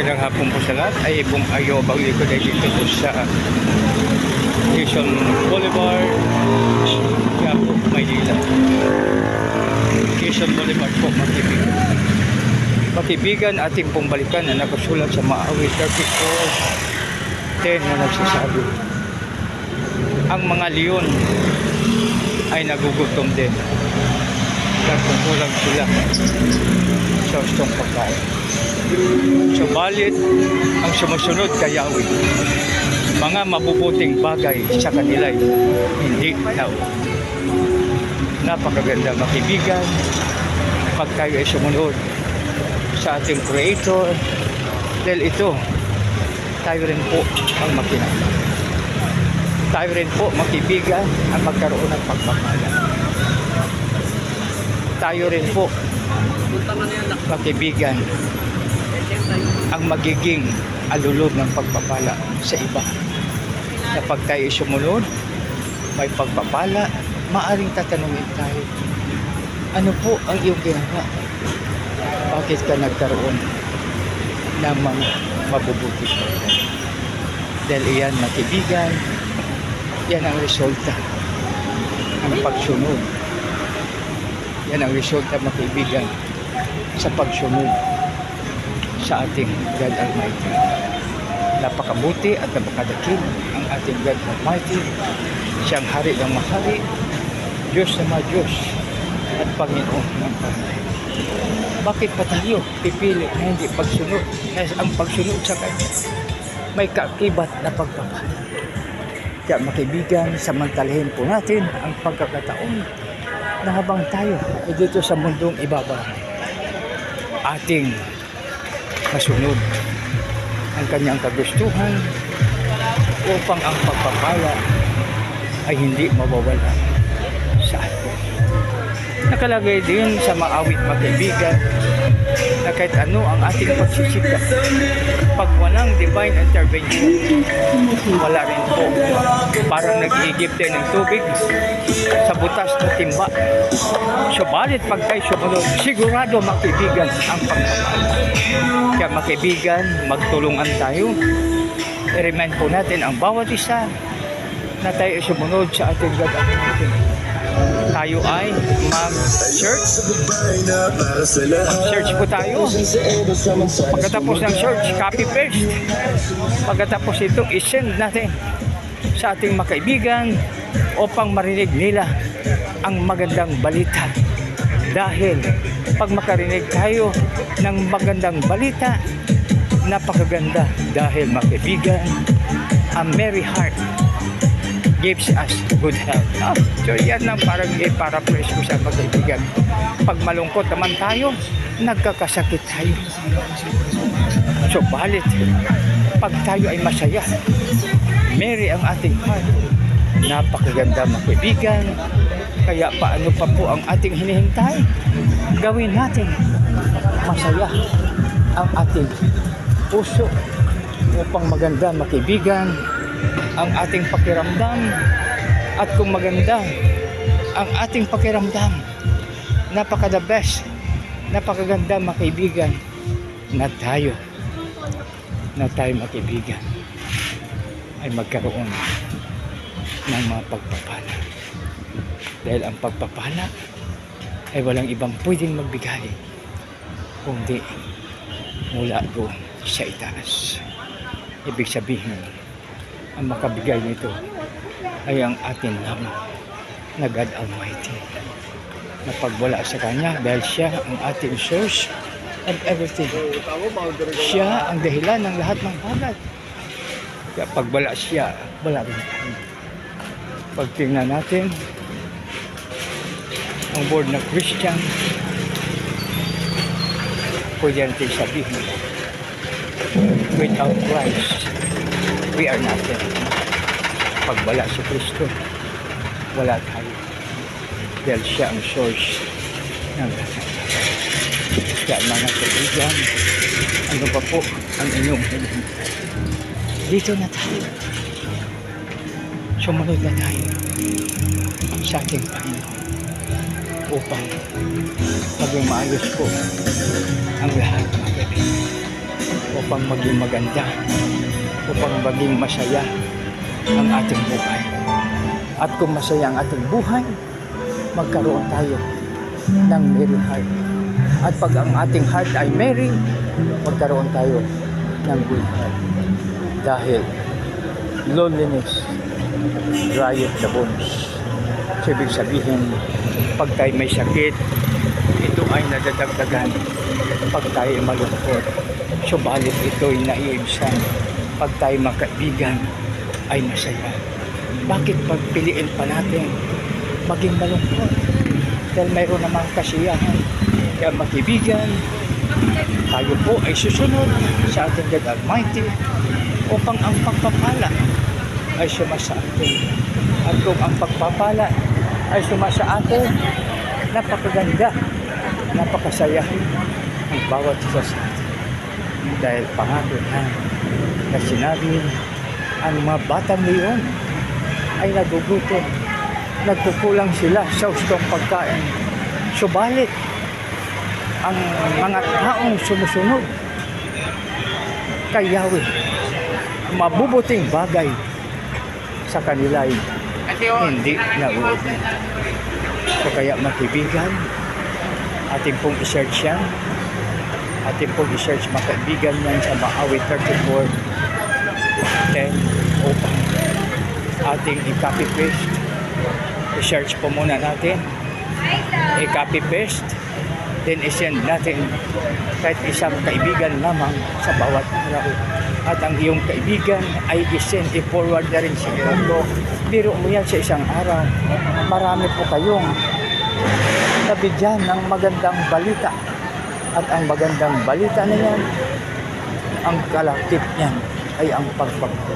Magandang hapon po sa lahat. Ay pong ayo bagli ko dahil dito po sa Quezon Boulevard, Quiapo, Maynila. Quezon Boulevard po, Matibigan. Matibigan, ating pong balikan na nakasulat sa Maawit 34:10 na nagsasabi, ang mga leon ay nagugutom din. Nagkukulang sila sa gustong pagkain. Subalit, ang sumusunod kay Yahweh, mga mabubuting bagay sa kanila'y hindi daw. Napakaganda makibigan pag tayo ay sumunod sa ating Creator, dahil ito, tayo rin po ang makinabang. Tayo rin po makibigan ang magkaroon ng pagpapala. Tayo rin po makibigan ang magiging alulog ng pagpapala sa iba. Kapag tayo sumunod, may pagpapala, maaring tatanungin tayo, ano po ang iyong ginagawa? Bakit ka nagkaroon ng mga mabubuti? Dahil iyan, makibigan, yan ang resulta ng pagsunod. Yan ang resulta, makibigan, sa pagsunod sa ating God Almighty. Napakabuti at napakadakil ang ating God Almighty. Siyang hari ng mahari, Diyos na mga Diyos, at Panginoon ng Panginoon. Bakit pa tayo pipili na hindi pagsunod? Kasi ang pagsunod sa Kanya may kaakibat na pagpapala. Kaya makibigan, samantalahin po natin ang pagkakataon na habang tayo ay dito sa mundong ibaba, ating masunod ang kanyang kagustuhan upang ang pagpapala ay hindi mawawala sa atin. Nakalagay din sa Maawit magkaibigan na kahit ano ang ating pagsisikap, pag walang divine intervention, wala rin po. Parang nag-iigip din ng tubig sa butas na timba. Subalit pag tayo sumunod, sigurado makaibigan ang pagpapala. Kaya makaibigan, magtulungan tayo. I-remind po natin ang bawat isa na tayo sumunod sa ating God Almighty. Tayo ay mag-search. Mag-search po tayo. Pagkatapos ng search, copy-paste. Pagkatapos ito, i-send natin sa ating makaibigan upang marinig nila ang magandang balita. Dahil pag makarinig tayo ng magandang balita, napakaganda. Dahil makaibigan, a merry heart gives us good health. So yan lang parang i-paraphrase ko sa magkaibigan. Pag malungkot naman tayo, nagkakasakit tayo. So balit, pag tayo ay masaya, merry ang ating heart, napakaganda magkaibigan. Kaya paano pa po ang ating hinihintay? Gawin natin masaya ang ating puso upang maganda magkaibigan ang ating pakiramdam. At kung maganda ang ating pakiramdam, napaka-the best, napakaganda makaibigan na tayo makaibigan ay magkaroon ng mga pagpapala. Dahil ang pagpapala ay walang ibang pwedeng magbigay kundi mula doon sa itaas. Ibig sabihin, ang makabigay nito ay ang ating lamang na God Almighty, na pagwala sa Kanya, dahil Siya ang ating source of everything. Siya ang dahilan ng lahat ng bagay. Kaya pagwala Siya, wala rin tayo. Pag tingnan natin ang word na Christian, pwede natin sabihin, without Christ, we are nothing. Pag wala si Kristo, wala tayo. Dahil Siya ang source ng lahat. Kaya mga kaibigan, ano pa po ang inyong hinihintay? Dito na tayo. Sumunod na tayo sa ating Panginoon upang maging maayos po ang lahat, mga kaibigan. upang maging maganda, upang maging masaya ang ating buhay. At kung masaya ang ating buhay, magkaroon tayo ng merry heart. At pag ang ating heart ay merry, magkaroon tayo ng good heart. Dahil loneliness drieth the bones. So, ibig sabihin, pag tayo may sakit, ito ay nadadagdagan. Pag tayo ay malungkot, subalit ito'y naiibsan. Pag tayo magkaibigan, ay masaya. Bakit pagpiliin pa natin maging malungkot? Dahil mayroon namang kasiyahan. Kaya magkaibigan, tayo po ay susunod sa ating God Almighty upang ang pagpapala ay sumasa atin. At kung ang pagpapala ay sumasa atin, napakaganda, napakasaya ang bawat isa sa atin. Dahil pangako na sinabi, ang mga batang ngayon ay nagugutom, nagkukulang sila sa gustong pagkain. Subalit, ang mga taong sumusunod kay Yahweh, mabubuting bagay sa kanila ay hindi nauulit. So kaya magkaibigan, ating pong i-search yan. Ating pong i-search mga kaibigan yan sa Maawi 34:10 upang ating i-copy paste. I-search po muna natin. I-copy paste. Then i-send natin kahit isang kaibigan lamang sa bawat araw. At ang iyong kaibigan ay i-send, i-forward na rin sa iyo. Biro mo yan sa isang araw. Marami po kayong nabigyan ng magandang balita. At ang magandang balita na yan, ang kalakip niyan ay ang pagpapalala.